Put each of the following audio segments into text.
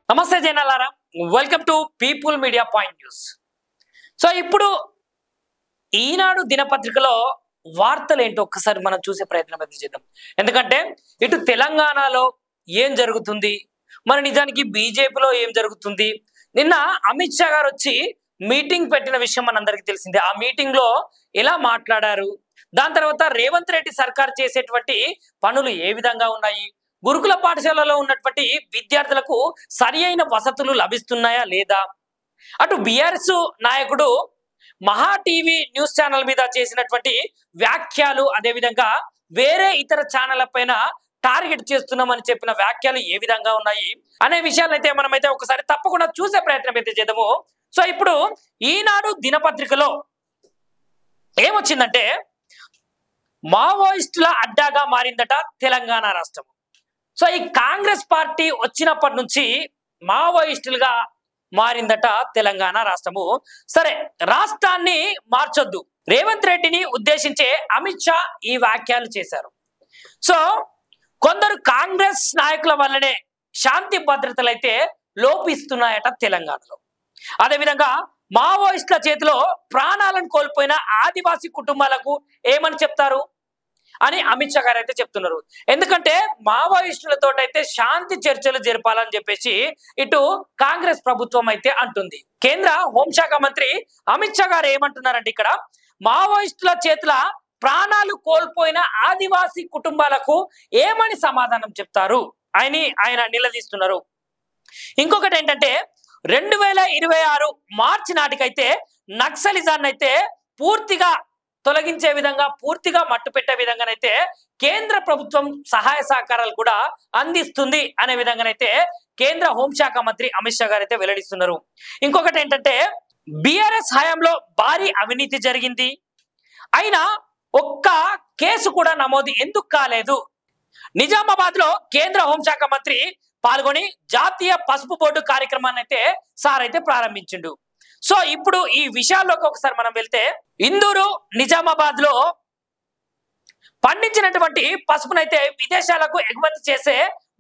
నమస్తే జనాలారా, welcome to people media point news. So ఇప్పుడు ఈనాడు దినపత్రికలో వార్తలు ఏంటో ఒక్కసారి మనం చూసే ప్రయత్నం అయితే చేద్దాం. ఎందుకంటే ఇటు తెలంగాణలో ఏం జరుగుతుంది, మరి నిజానికి బీజేపీలో ఏం జరుగుతుంది. నిన్న అమిత్ షా గారు వచ్చి మీటింగ్ పెట్టిన విషయం మనందరికీ తెలిసిందే. ఆ మీటింగ్ లో ఎలా మాట్లాడారు, దాని తర్వాత రేవంత్ రెడ్డి సర్కార్ చేసేటువంటి పనులు ఏ విధంగా ఉన్నాయి, గురుకుల పాఠశాలలో ఉన్నటువంటి విద్యార్థులకు సరి అయిన వసతులు లభిస్తున్నాయా లేదా, అటు బీఆర్ఎస్ నాయకుడు మహా టీవీ న్యూస్ ఛానల్ మీద చేసినటువంటి వ్యాఖ్యలు, అదేవిధంగా వేరే ఇతర ఛానళ్ల పైన టార్గెట్ చేస్తున్నామని చెప్పిన వ్యాఖ్యలు ఏ విధంగా ఉన్నాయి అనే విషయాలైతే మనమైతే ఒకసారి తప్పకుండా చూసే ప్రయత్నం అయితే చేద్దాము. సో ఇప్పుడు ఈనాడు దినపత్రికలో ఏమొచ్చిందంటే, మావోయిస్టుల అడ్డాగా మారిందట తెలంగాణ రాష్ట్రం. సో ఈ కాంగ్రెస్ పార్టీ వచ్చినప్పటి నుంచి మావోయిస్టులుగా మారిందట తెలంగాణ రాష్ట్రము. సరే, రాష్ట్రాన్ని మార్చొద్దు, రేవంత్ రెడ్డిని ఉద్దేశించే అమిత్ షా ఈ వ్యాఖ్యలు చేశారు. సో కొందరు కాంగ్రెస్ నాయకుల వల్లనే శాంతి భద్రతలు అయితే లోపిస్తున్నాయట తెలంగాణలో. అదేవిధంగా మావోయిస్టుల చేతిలో ప్రాణాలను కోల్పోయిన ఆదివాసీ కుటుంబాలకు ఏమని చెప్తారు అని అమిత్ షా గారు అయితే చెప్తున్నారు. ఎందుకంటే మావోయిస్టులతో అయితే శాంతి చర్చలు జరపాలని చెప్పేసి ఇటు కాంగ్రెస్ ప్రభుత్వం అయితే అంటుంది. కేంద్ర హోంశాఖ మంత్రి అమిత్ షా గారు ఏమంటున్నారంటే, ఇక్కడ మావోయిస్టుల చేతుల ప్రాణాలు కోల్పోయిన ఆదివాసీ కుటుంబాలకు ఏమని సమాధానం చెప్తారు అని ఆయన నిలదీస్తున్నారు. ఇంకొకటి ఏంటంటే, 2026 మార్చి నాటికైతే నక్సలిజాన్ని అయితే పూర్తిగా తొలగించే విధంగా, పూర్తిగా మట్టు పెట్టే విధంగానైతే కేంద్ర ప్రభుత్వం సహాయ సహకారాలు కూడా అందిస్తుంది అనే విధంగానైతే కేంద్ర హోంశాఖ మంత్రి అమిత్ షా గారు అయితే వెల్లడిస్తున్నారు. ఇంకొకటి ఏంటంటే, బీఆర్ఎస్ హయాంలో భారీ అవినీతి జరిగింది, అయినా ఒక్క కేసు కూడా నమోదు ఎందుకు కాలేదు. నిజామాబాద్ లో కేంద్ర హోంశాఖ మంత్రి పాల్గొని జాతీయ పసుపు బోర్డు కార్యక్రమాన్ని అయితే సార్ అయితే ప్రారంభించిండు. సో ఇప్పుడు ఈ విషయాల్లోకి ఒకసారి మనం వెళ్తే, ఇందూరు నిజామాబాద్ లో పండించినటువంటి పసుపునైతే విదేశాలకు ఎగుమతి చేసే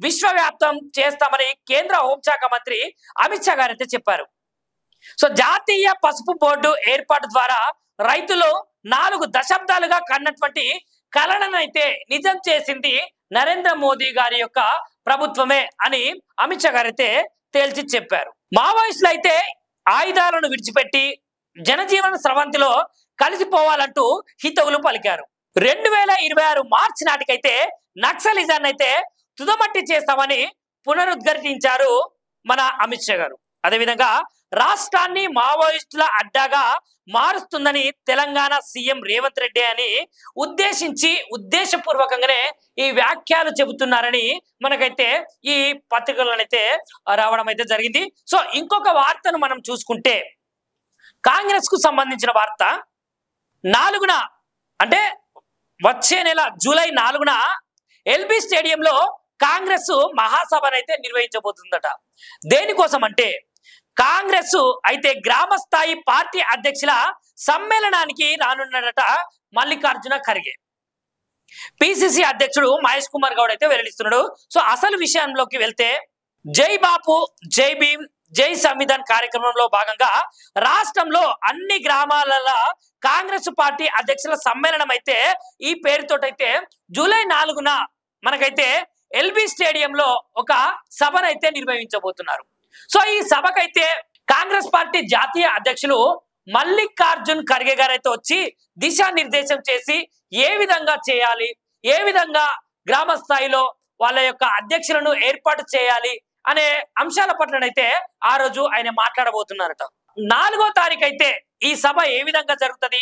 విశ్వవ్యాప్తం చేస్తామని కేంద్ర హోంశాఖ మంత్రి అమిత్ షా గారు అయితే చెప్పారు. సో జాతీయ పసుపు బోర్డు ఏర్పాటు ద్వారా రైతులు 4 దశాబ్దాలుగా కన్నటువంటి కలలను అయితే నిజం చేసింది నరేంద్ర మోదీ గారి యొక్క ప్రభుత్వమే అని అమిత్ షా గారు అయితే తేల్చి చెప్పారు. మావోయిస్టులు అయితే ఆయుధాలను విడిచిపెట్టి జనజీవన స్రవంతిలో కలిసిపోవాలంటూ హితవులు పలికారు. 2026 మార్చి నాటికైతే నక్సలిజాన్ని అయితే తుదమట్టి చేస్తామని పునరుద్ఘాటించారు మన అమిత్ షా గారు. అదేవిధంగా రాష్ట్రాన్ని మావోయిస్టుల అడ్డాగా మారుస్తుందని తెలంగాణ సీఎం రేవంత్ రెడ్డి అని ఉద్దేశపూర్వకంగానే ఈ వ్యాఖ్యలు చెబుతున్నారని మనకైతే ఈ పత్రికలనైతే రావడం అయితే జరిగింది. సో ఇంకొక వార్తను మనం చూసుకుంటే, కాంగ్రెస్ కు సంబంధించిన వార్త 4న అంటే వచ్చే నెల జూలై 4న ఎల్బీ స్టేడియంలో కాంగ్రెస్ మహాసభనైతే నిర్వహించబోతుందట. దేనికోసం అంటే, కాంగ్రెస్ అయితే గ్రామ స్థాయి పార్టీ అధ్యక్షుల సమ్మేళనానికి రానున్నట మల్లికార్జున ఖర్గే. పిసిసి అధ్యక్షుడు మహేష్ కుమార్ గౌడ్ అయితే వెల్లడిస్తున్నాడు. సో అసలు విషయంలోకి వెళ్తే, జై బాపు జై భీమ్ జై సంవిధాన్ కార్యక్రమంలో భాగంగా రాష్ట్రంలో అన్ని గ్రామాలలో కాంగ్రెస్ పార్టీ అధ్యక్షుల సమ్మేళనం అయితే ఈ పేరుతోటైతే జూలై 4న మనకైతే ఎల్బీ స్టేడియంలో ఒక సభనైతే నిర్వహించబోతున్నారు. సో ఈ సభకైతే కాంగ్రెస్ పార్టీ జాతీయ అధ్యక్షులు మల్లికార్జున్ ఖర్గే గారు అయితే వచ్చి దిశానిర్దేశం చేసి ఏ విధంగా చేయాలి, ఏ విధంగా గ్రామ స్థాయిలో వాళ్ళ యొక్క అధ్యక్షులను ఏర్పాటు చేయాలి అనే అంశాల పట్లనైతే ఆ రోజు ఆయన మాట్లాడబోతున్నారట. 4వ తారీఖు అయితే ఈ సభ ఏ విధంగా జరుగుతుంది,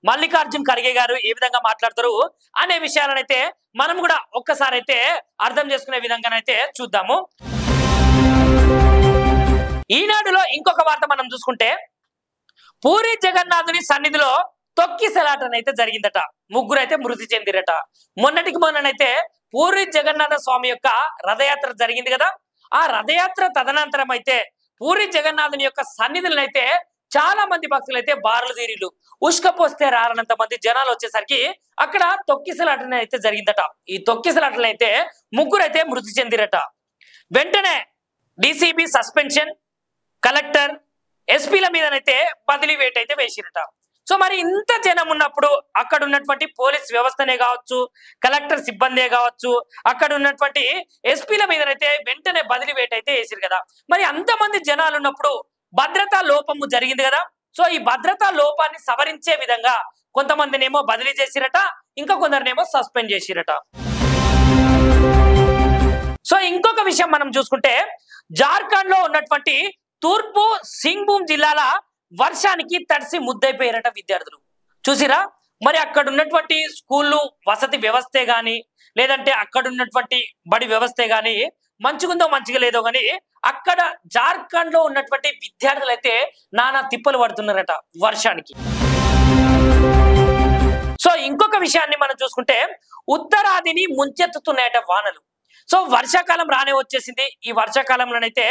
మల్లికార్జున్ ఖర్గే గారు ఏ విధంగా మాట్లాడతారు అనే విషయాలనైతే మనం కూడా ఒక్కసారి అయితే అర్థం చేసుకునే విధంగానైతే చూద్దాము. ఈనాడులో ఇంకొక వార్త మనం చూసుకుంటే, పూరి జగన్నాథుని సన్నిధిలో తొక్కిసలాటనైతే జరిగిందట. 3 అయితే మృతి చెందిరట. మొన్నటికి మొన్ననైతే పూరి జగన్నాథ స్వామి యొక్క రథయాత్ర జరిగింది కదా. ఆ రథయాత్ర తదనంతరం అయితే పూరి జగన్నాథుని యొక్క సన్నిధులను అయితే చాలా మంది భక్తులు అయితే బారులు తీరిలు ఉష్కపోస్తే రాలనంత మంది జనాలు వచ్చేసరికి అక్కడ తొక్కిసలాటన అయితే జరిగిందట. ఈ తొక్కిసలాటన అయితే 3 అయితే మృతి చెందిరట. వెంటనే డీసీబీ సస్పెన్షన్, కలెక్టర్, ఎస్పీల మీదనైతే బదిలీ వేటు అయితే వేసిరట. సో మరి ఇంత జనం ఉన్నప్పుడు అక్కడ ఉన్నటువంటి పోలీస్ వ్యవస్థనే కావచ్చు, కలెక్టర్ సిబ్బందే కావచ్చు, అక్కడ ఉన్నటువంటి ఎస్పీల మీదనైతే వెంటనే బదిలీ వేటు అయితే వేసిరు కదా. మరి అంతమంది జనాలు ఉన్నప్పుడు భద్రతా లోపము జరిగింది కదా. సో ఈ భద్రతా లోపాన్ని సవరించే విధంగా కొంతమందినేమో బదిలీ చేసిరట, ఇంకా కొందరినేమో సస్పెండ్ చేసిరట. సో ఇంకొక విషయం మనం చూసుకుంటే జార్ఖండ్ లో ఉన్నటువంటి తూర్పు సింగ్భూమ్ జిల్లాల వర్షానికి తడిసి ముద్దైపోయారట విద్యార్థులు. చూసిరా, మరి అక్కడ ఉన్నటువంటి స్కూళ్ళు వసతి వ్యవస్థే గాని, లేదంటే అక్కడ ఉన్నటువంటి బడి వ్యవస్థే గాని మంచిగుందో మంచిగా లేదో గాని అక్కడ జార్ఖండ్ లో ఉన్నటువంటి విద్యార్థులు అయితే నానా తిప్పలు పడుతున్నారట వర్షానికి. సో ఇంకొక విషయాన్ని మనం చూసుకుంటే ఉత్తరాదిని ముంచెత్తుతున్నాయట వానలు. సో వర్షాకాలం రానే వచ్చేసింది. ఈ వర్షాకాలంలోనైతే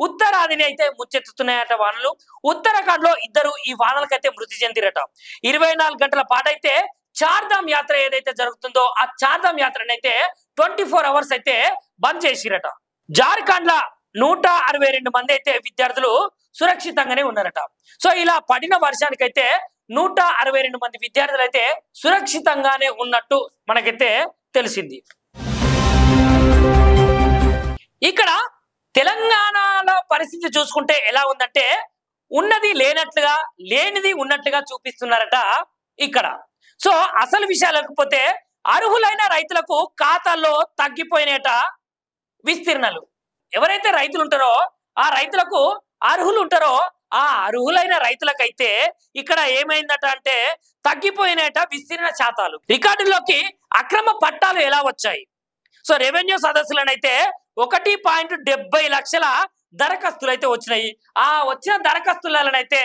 ఉత్తరాదిని అయితే ముంచెత్తుతున్నాయట వానలు. ఉత్తరాఖండ్ లో ఇద్దరు ఈ వానలకైతే మృతి చెందిరట. 24 గంటల పాటైతే చార్ధామ్ యాత్ర ఏదైతే జరుగుతుందో ఆ చార్ధామ్ యాత్రనైతే 24 అవర్స్ అయితే బంద్ చేసిరట. జార్ఖండ్ లా 162 మంది అయితే విద్యార్థులు సురక్షితంగానే ఉన్నారట. సో ఇలా పడిన వర్షానికైతే 162 మంది విద్యార్థులు అయితే సురక్షితంగానే ఉన్నట్టు మనకైతే తెలిసింది. ఇక్కడ తెలంగాణలో పరిస్థితి చూసుకుంటే ఎలా ఉందంటే ఉన్నది లేనట్లుగా, లేనిది ఉన్నట్లుగా చూపిస్తున్నారట ఇక్కడ. సో అసలు విషయాలకు పోతే అర్హులైన రైతులకు ఖాతాల్లో తగ్గిపోయినట విస్తీర్ణాలు. ఎవరైతే రైతులు ఉంటారో ఆ రైతులకు అర్హులు ఉంటారో ఆ అర్హులైన రైతులకైతే ఇక్కడ ఏమైందట అంటే తగ్గిపోయినట విస్తీర్ణ శాతాలు. రికార్డుల్లోకి అక్రమ పట్టాలు ఎలా వచ్చాయి? సో రెవెన్యూ సదస్సులనైతే 1.70 లక్షల దరఖాస్తులు అయితే వచ్చినాయి. ఆ వచ్చిన దరఖాస్తులనైతే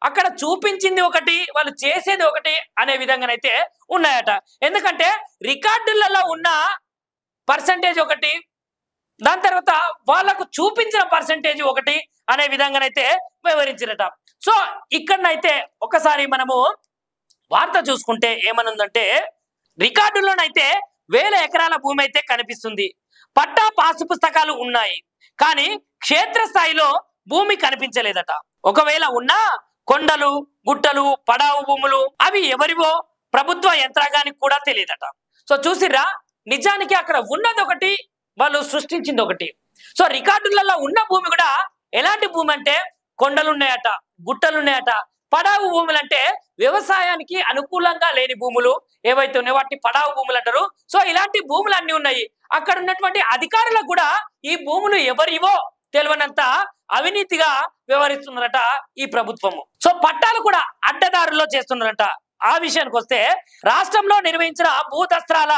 అక్కడ చూపించింది ఒకటి, వాళ్ళు చేసేది ఒకటి అనే విధంగానైతే ఉన్నాయట. ఎందుకంటే రికార్డులలో ఉన్న పర్సంటేజ్ ఒకటి, దాని తర్వాత వాళ్ళకు చూపించిన పర్సంటేజ్ ఒకటి అనే విధంగానైతే వివరించినట. సో ఇక్కడనైతే ఒకసారి మనము వార్త చూసుకుంటే ఏమనుందంటే రికార్డుల్లోనైతే 1000 ఎకరాల భూమి అయితే కనిపిస్తుంది. పట్టా పాసు పుస్తకాలు ఉన్నాయి, కానీ క్షేత్రస్థాయిలో భూమి కనిపించలేదట. ఒకవేళ ఉన్నా కొండలు, గుట్టలు, పడావు భూములు అవి ఎవరివో ప్రభుత్వ యంత్రాంగానికి కూడా తెలియదట. సో చూసిర్రా, నిజానికి అక్కడ ఉన్నది ఒకటి, వాళ్ళు సృష్టించింది ఒకటి. సో రికార్డులలో ఉన్న భూమి కూడా ఎలాంటి భూమి అంటే కొండలు ఉన్నాయట, గుట్టలు ఉన్నాయట. పడావు భూములు అంటే వ్యవసాయానికి అనుకూలంగా లేని భూములు ఏవైతే ఉన్నాయో వాటిని పడావు భూములు అంటారు. సో ఇలాంటి భూములు అన్ని ఉన్నాయి. అక్కడ ఉన్నటువంటి అధికారులకు కూడా ఈ భూములు ఎవరివో తెలియనంత అవినీతిగా వ్యవహరిస్తున్నారట ఈ ప్రభుత్వము. సో పట్టాలు కూడా అడ్డదారుల్లో చేస్తున్నారట. ఆ విషయానికి వస్తే రాష్ట్రంలో నిర్వహించిన భూదస్త్రాల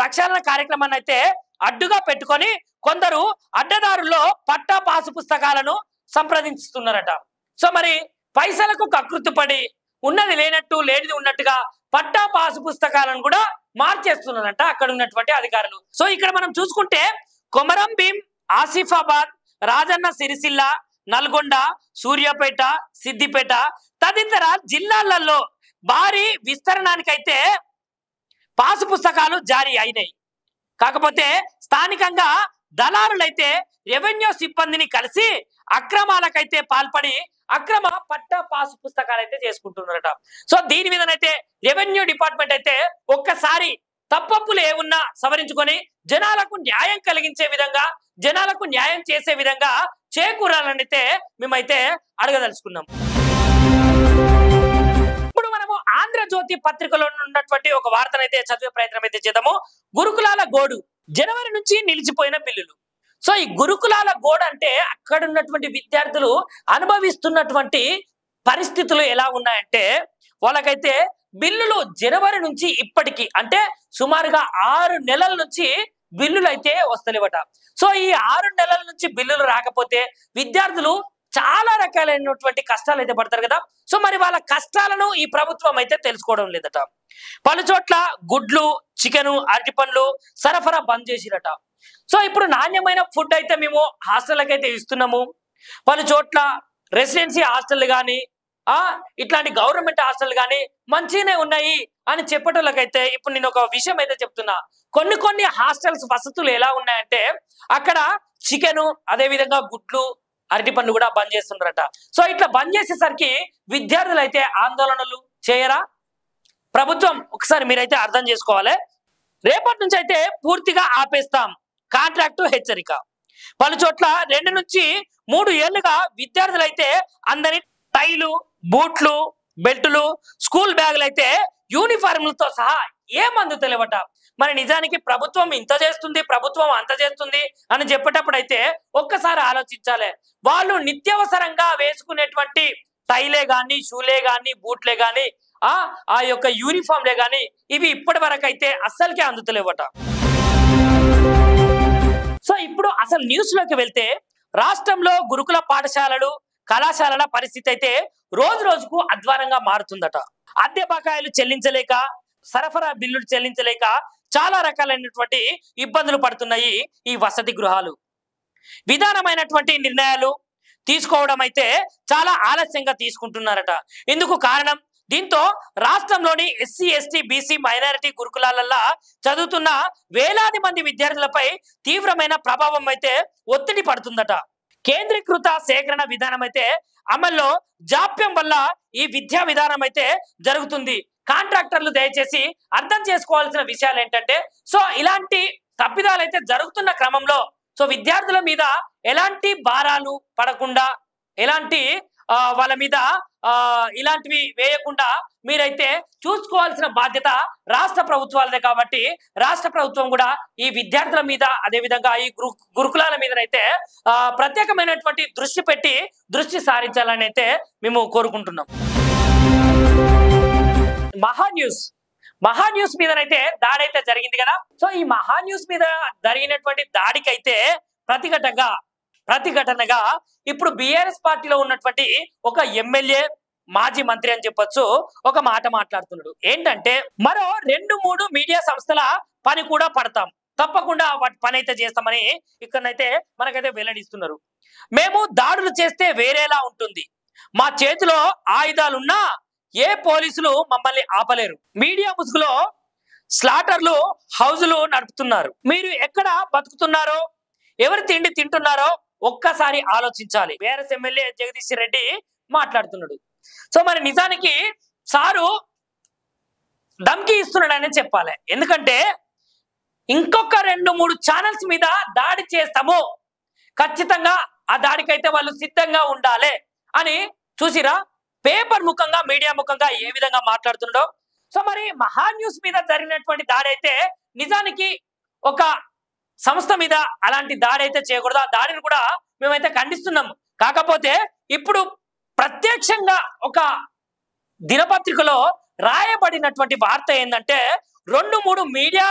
ప్రక్షాళన కార్యక్రమాన్ని అయితే అడ్డుగా పెట్టుకొని కొందరు అడ్డదారుల్లో పట్టా పాసు పుస్తకాలను సంప్రదించుతున్నారట. సో మరి పైసలకు కకృతిపడి ఉన్నది లేనట్టు, లేనిది ఉన్నట్టుగా పట్టా పాసు పుస్తకాలను కూడా మార్చేస్తున్నారంట అక్కడ ఉన్నటువంటి అధికారులు. సో ఇక్కడ మనం చూసుకుంటే కొమరం భీం, ఆసిఫాబాద్, రాజన్న సిరిసిల్ల, నల్గొండ, సూర్యాపేట, సిద్దిపేట తదితర జిల్లాలలో భారీ విస్తరణానికైతే పాసు పుస్తకాలు జారీ అయినాయి. కాకపోతే స్థానికంగా దళారులైతే రెవెన్యూ సిబ్బందిని కలిసి అక్రమాలకైతే పాల్పడి అక్రమ పట్టా పాసు పుస్తకాలు అయితే చేసుకుంటున్నారట. సో దీని మీదనైతే రెవెన్యూ డిపార్ట్మెంట్ అయితే ఒక్కసారి తప్పప్పులు ఏమున్నా సవరించుకొని జనాలకు న్యాయం కలిగించే విధంగా, జనాలకు న్యాయం చేసే విధంగా చేకూరాలని అయితే మేమైతే అడగదలుచుకున్నాం. ఇప్పుడు మనము ఆంధ్రజ్యోతి పత్రికలో ఉన్నటువంటి ఒక వార్తనైతే చదివే ప్రయత్నం అయితే చేద్దాము. గురుకులాల గోడు, జనవరి నుంచి నిలిచిపోయిన బిల్లులు. సో ఈ గురుకులాల గోడ అంటే అక్కడ ఉన్నటువంటి విద్యార్థులు అనుభవిస్తున్నటువంటి పరిస్థితులు ఎలా ఉన్నాయంటే వాళ్ళకైతే బిల్లులు జనవరి నుంచి ఇప్పటికి అంటే సుమారుగా 6 నెలల నుంచి బిల్లులు అయితే వస్తలేవట. సో ఈ 6 నెలల నుంచి బిల్లులు రాకపోతే విద్యార్థులు చాలా రకాలైనటువంటి కష్టాలు అయితే పడతారు కదా. సో మరి వాళ్ళ కష్టాలను ఈ ప్రభుత్వం అయితే తెలుసుకోవడం లేదట. పలు చోట్ల గుడ్లు, చికెను, అరటి పండ్లు సరఫరా బంద్ చేసిరట. సో ఇప్పుడు నాణ్యమైన ఫుడ్ అయితే మేము హాస్టళ్ళకి అయితే ఇస్తున్నాము. పలు చోట్ల రెసిడెన్సీ హాస్టల్ కానీ ఇట్లాంటి గవర్నమెంట్ హాస్టల్ కానీ మంచిగానే ఉన్నాయి అని చెప్పేటోళ్ళకైతే ఇప్పుడు నేను ఒక విషయం అయితే చెప్తున్నా. కొన్ని హాస్టల్స్ వసతులు ఎలా ఉన్నాయంటే అక్కడ చికెన్, అదే విధంగా గుడ్లు, అరటి పండ్లు కూడా బంద్ చేస్తున్నారట. సో ఇట్లా బంద్ చేసేసరికి విద్యార్థులు అయితే ఆందోళనలు చేయరా? ప్రభుత్వం ఒకసారి మీరైతే అర్థం చేసుకోవాలి. రేపటి నుంచి అయితే పూర్తిగా ఆపేస్తాం కాంట్రాక్టు హెచ్చరిక. పలు చోట్ల 2 నుంచి 3 ఏళ్లుగా విద్యార్థులు అయితే అందరి టైలు, బూట్లు, బెల్టులు, స్కూల్ బ్యాగులు అయితే యూనిఫార్ములతో సహా ఏమందు తెలియవట. మరి నిజానికి ప్రభుత్వం ఇంత చేస్తుంది, ప్రభుత్వం అంత చేస్తుంది అని చెప్పేటప్పుడు అయితే ఒక్కసారి ఆలోచించాలి. వాళ్ళు నిత్యావసరంగా వేసుకునేటువంటి టైలే గాని, షూలే గాని, బూట్లే గాని, ఆ యొక్క యూనిఫామ్లే గాని ఇవి ఇప్పటి వరకు అయితే అస్సలకే అందుతలేవట. సో ఇప్పుడు అసలు న్యూస్ లోకి వెళ్తే రాష్ట్రంలో గురుకుల పాఠశాలలు, కళాశాలల పరిస్థితి అయితే రోజు రోజుకు అధ్వానంగా మారుతుందట. అద్దె బకాయిలు చెల్లించలేక, సరఫరా బిల్లులు చెల్లించలేక చాలా రకాలైనటువంటి ఇబ్బందులు పడుతున్నాయి ఈ వసతి గృహాలు. విధానమైనటువంటి నిర్ణయాలు తీసుకోవడం అయితే చాలా ఆలస్యంగా తీసుకుంటున్నారట. ఇందుకు కారణం, దీంతో రాష్ట్రంలోని ఎస్సీ, ఎస్టీ, బీసీ, మైనారిటీ గురుకులాలల్లో చదువుతున్న వేలాది మంది విద్యార్థులపై తీవ్రమైన ప్రభావం అయితే ఒత్తిడి పడుతుందట. కేంద్రీకృత సేకరణ విధానం అయితే అమల్లో జాప్యం వల్ల ఈ విద్యా విధానం అయితే జరుగుతుంది. కాంట్రాక్టర్లు దయచేసి అర్థం చేసుకోవాల్సిన విషయాలు ఏంటంటే, సో ఇలాంటి తప్పిదాలు అయితే జరుగుతున్న క్రమంలో సో విద్యార్థుల మీద ఎలాంటి భారాలు పడకుండా, ఎలాంటి వాళ్ళ మీద ఇలాంటివి వేయకుండా మీరైతే చూసుకోవాల్సిన బాధ్యత రాష్ట్ర ప్రభుత్వాలదే. కాబట్టి రాష్ట్ర ప్రభుత్వం కూడా ఈ విద్యార్థుల మీద, అదే విధంగా ఈ గురుకులాల మీద ప్రత్యేకమైనటువంటి దృష్టి సారించాలని అయితే మేము కోరుకుంటున్నాం. మహా న్యూస్ మీదనైతే దాడి అయితే జరిగింది కదా. సో ఈ మహా న్యూస్ మీద జరిగినటువంటి దాడికైతే ప్రతిఘటనగా ఇప్పుడు బీఆర్ఎస్ పార్టీలో ఉన్నటువంటి ఒక ఎమ్మెల్యే, మాజీ మంత్రి అని చెప్పొచ్చు, ఒక మాట మాట్లాడుతున్నాడు. ఏంటంటే, మరో 2-3 మీడియా సంస్థల పని కూడా పడతాం, తప్పకుండా వాటి పని అయితే చేస్తామని ఇక్కడనైతే మనకైతే వెల్లడిస్తున్నారు. మేము దాడులు చేస్తే వేరేలా ఉంటుంది, మా చేతిలో ఆయుధాలున్నా ఏ పోలీసులు మమ్మల్ని ఆపలేరు. మీడియా ముసుగులో స్లాటర్లు హౌజులు నడుపుతున్నారు. మీరు ఎక్కడ బతుకుతున్నారో, ఎవరి తిండి తింటున్నారో ఒక్కసారి ఆలోచించాలి. బీఆర్ఎస్ ఎమ్మెల్యే జగదీష్ రెడ్డి మాట్లాడుతున్నాడు. సో మరి నిజానికి సారు ధమ్కి ఇస్తున్నాడని చెప్పాలి. ఎందుకంటే ఇంకొక 2-3 ఛానల్స్ మీద దాడి చేస్తాము, ఖచ్చితంగా ఆ దాడికైతే వాళ్ళు సిద్ధంగా ఉండాలి అని చూసిరా, పేపర్ ముఖంగా, మీడియా ముఖంగా ఏ విధంగా మాట్లాడుతుండో. సో మరి మహా న్యూస్ మీద జరిగినటువంటి దాడి అయితే నిజానికి ఒక సంస్థ మీద అలాంటి దాడి అయితే చేయకూడదు. ఆ దాడిని కూడా మేమైతే ఖండిస్తున్నాము. కాకపోతే ఇప్పుడు ప్రత్యక్షంగా ఒక దినపత్రికలో రాయబడినటువంటి వార్త ఏంటంటే, 2-3 మీడియా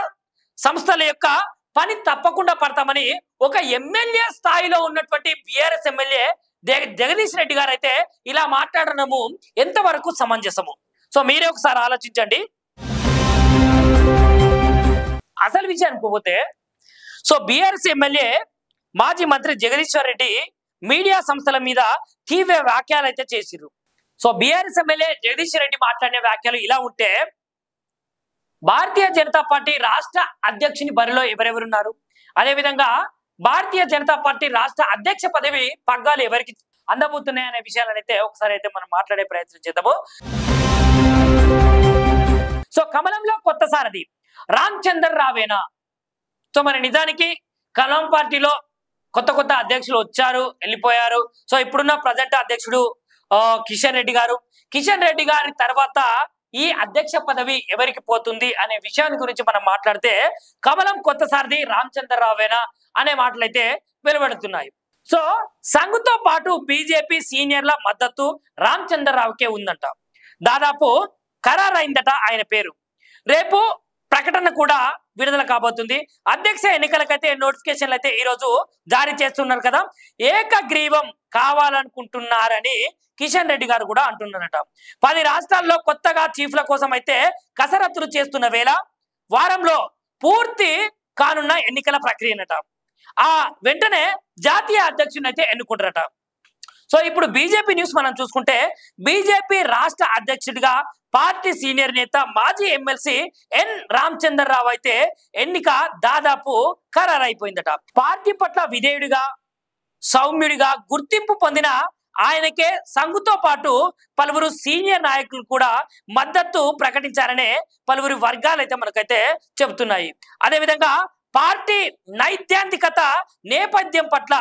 సంస్థల యొక్క పని తప్పకుండా పడతామని ఒక ఎమ్మెల్యే స్థాయిలో ఉన్నటువంటి బీఆర్ఎస్ ఎమ్మెల్యే జగదీష్ రెడ్డి గారు అయితే ఇలా మాట్లాడడము ఎంతవరకు సమంజసము? సో మీరే ఒకసారి ఆలోచించండి. అసలు విషయానికి పోతే, సో బీఆర్ఎస్ ఎమ్మెల్యే, మాజీ మంత్రి జగదీశ్వర్ రెడ్డి మీడియా సంస్థల మీద తీవ్ర వ్యాఖ్యలు అయితే చేసిరు. So BRS MLA Jagadish Reddy మాట్లాడిన వ్యాఖ్యలు ఇలా ఉంటే, భారతీయ జనతా పార్టీ రాష్ట్ర అధ్యక్షుని బరిలో ఎవరెవరున్నారు, అదేవిధంగా భారతీయ జనతా పార్టీ రాష్ట్ర అధ్యక్ష పదవి పగ్గాలు ఎవరికి అందబోతున్నాయి అనే విషయాలనైతే ఒకసారి అయితే మనం మాట్లాడే ప్రయత్నం చేద్దాము. సో కమలంలో కొత్త సారథి రామచందర్ రావేనా? సో మరి నిజానికి కమలం పార్టీలో కొత్త అధ్యక్షులు వచ్చారు, వెళ్ళిపోయారు. సో ఇప్పుడున్న ప్రజెంట్ అధ్యక్షుడు కిషన్ రెడ్డి గారి తర్వాత ఈ అధ్యక్ష పదవి ఎవరికి పోతుంది అనే విషయాన్ని గురించి మనం మాట్లాడితే, కమలం కొత్త సారథి రామచందర్ రావేనా అనే మాటలైతే వెలువడుతున్నాయి. సో సంఘుతో పాటు బీజేపీ సీనియర్ల మద్దతు రామచందర్ రావుకే ఉందంట. దాదాపు ఖరారైందట ఆయన పేరు. రేపు ప్రకటన కూడా విడుదల కాబోతుంది. అధ్యక్ష ఎన్నికలకైతే నోటిఫికేషన్లు అయితే ఈరోజు జారీ చేస్తున్నారు కదా. ఏకగ్రీవం కావాలనుకుంటున్నారని కిషన్ రెడ్డి గారు కూడా అంటున్నారట. 10 రాష్ట్రాల్లో కొత్తగా చీఫ్ల కోసం అయితే కసరత్తులు చేస్తున్న వేళ వారంలో పూర్తి కానున్న ఎన్నికల ప్రక్రియనట. ఆ వెంటనే జాతీయ అధ్యక్షుని అయితే ఎన్నుకుంటారట. సో ఇప్పుడు బీజేపీ న్యూస్ మనం చూసుకుంటే బీజేపీ రాష్ట్ర అధ్యక్షుడిగా పార్టీ సీనియర్ నేత మాజీ ఎమ్మెల్సీ ఎన్ రామచంద్రరావు అయితే ఎన్నిక దాదాపు ఖరారైపోయిందట. పార్టీ పట్ల విధేయుడిగా సౌమ్యుడిగా గుర్తింపు పొందిన ఆయనకే సంఘుతో పాటు పలువురు సీనియర్ నాయకులు కూడా మద్దతు ప్రకటించారనే పలువురు వర్గాలు అయితే మనకైతే చెబుతున్నాయి. అదేవిధంగా పార్టీ నైతికత నేపథ్యం పట్ల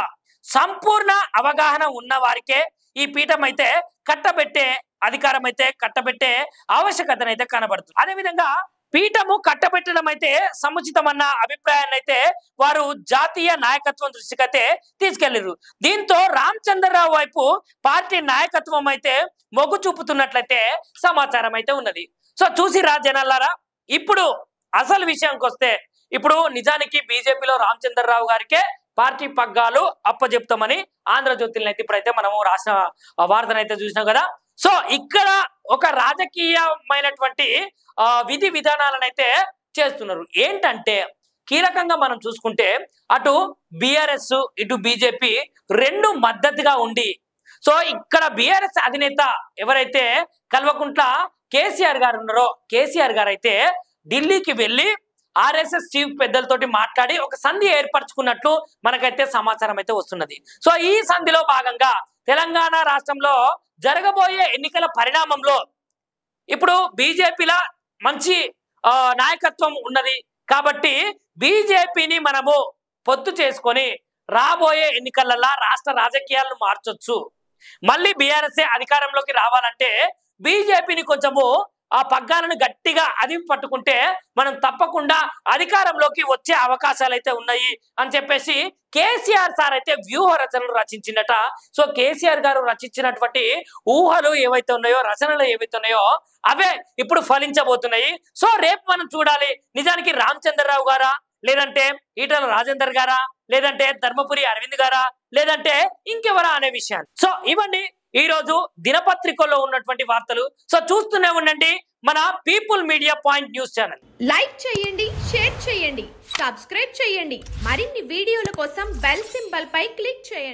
సంపూర్ణ అవగాహన ఉన్న వారికే ఈ పీఠం అయితే కట్టబెట్టే అధికారం అయితే కట్టబెట్టే ఆవశ్యకతనైతే కనబడుతుంది. అదేవిధంగా పీఠము కట్టబెట్టడం అయితే సముచితమన్న అభిప్రాయాన్ని అయితే వారు జాతీయ నాయకత్వం దృష్టికైతే తీసుకెళ్లారు. దీంతో రామచంద్రరావు వైపు పార్టీ నాయకత్వం అయితే మొగ్గు చూపుతున్నట్లయితే సమాచారం అయితే ఉన్నది. సో చూసిరా జనాలారా, ఇప్పుడు అసలు విషయానికి వస్తే ఇప్పుడు నిజానికి బీజేపీలో రామచంద్రరావు గారికే పార్టీ పగ్గాలు అప్పచెప్తామని ఆంధ్రజ్యోతిని అయితే ఇప్పుడైతే మనము రాసిన వార్తనైతే చూసినాం కదా. సో ఇక్కడ ఒక రాజకీయమైనటువంటి విధి విధానాలను అయితే చేస్తున్నారు. ఏంటంటే కీలకంగా మనం చూసుకుంటే అటు బీఆర్ఎస్ ఇటు బీజేపీ రెండు మద్దతుగా ఉండి, సో ఇక్కడ బీఆర్ఎస్ అధినేత ఎవరైతే కల్వకుంట్ల కేసీఆర్ గారు ఉన్నారో కేసీఆర్ గారు అయితే ఢిల్లీకి వెళ్ళి ఆర్ఎస్ఎస్ చీఫ్ పెద్దలతోటి మాట్లాడి ఒక సంధి ఏర్పరచుకున్నట్లు మనకైతే సమాచారం అయితే వస్తున్నది. సో ఈ సంధిలో భాగంగా తెలంగాణ రాష్ట్రంలో జరగబోయే ఎన్నికల పరిణామంలో ఇప్పుడు బీజేపీలో మంచి నాయకత్వం ఉన్నది కాబట్టి బీజేపీని మనము పొత్తు చేసుకొని రాబోయే ఎన్నికలలో రాష్ట్ర రాజకీయాలను మార్చొచ్చు. మళ్ళీ బీఆర్ఎస్ అధికారంలోకి రావాలంటే బీజేపీని కొంచెము ఆ పగ్గాలను గట్టిగా అదిమి పట్టుకుంటే మనం తప్పకుండా అధికారంలోకి వచ్చే అవకాశాలు అయితే ఉన్నాయి అని చెప్పేసి కేసీఆర్ సార్ అయితే వ్యూహ రచనలు రచించిందట. సో కేసీఆర్ గారు రచించినటువంటి ఊహలు ఏవైతే ఉన్నాయో రచనలు ఏవైతే ఉన్నాయో అవే ఇప్పుడు ఫలించబోతున్నాయి. సో రేపు మనం చూడాలి నిజానికి రామచంద్రరావు గారా, లేదంటే ఈటల రాజేందర్ గారా, లేదంటే ధర్మపురి అరవింద్ గారా, లేదంటే ఇంకెవరా అనే విషయాన్ని. సో ఇవన్నీ ఈ రోజు దినపత్రికల్లో ఉన్నటువంటి వార్తలు. సో చూస్తూనే ఉండండి మన people media point news channel. Like చేయండి, షేర్ చేయండి, సబ్స్క్రైబ్ చేయండి. మరిన్ని వీడియోల కోసం బెల్ సింబల్ పై క్లిక్ చేయండి.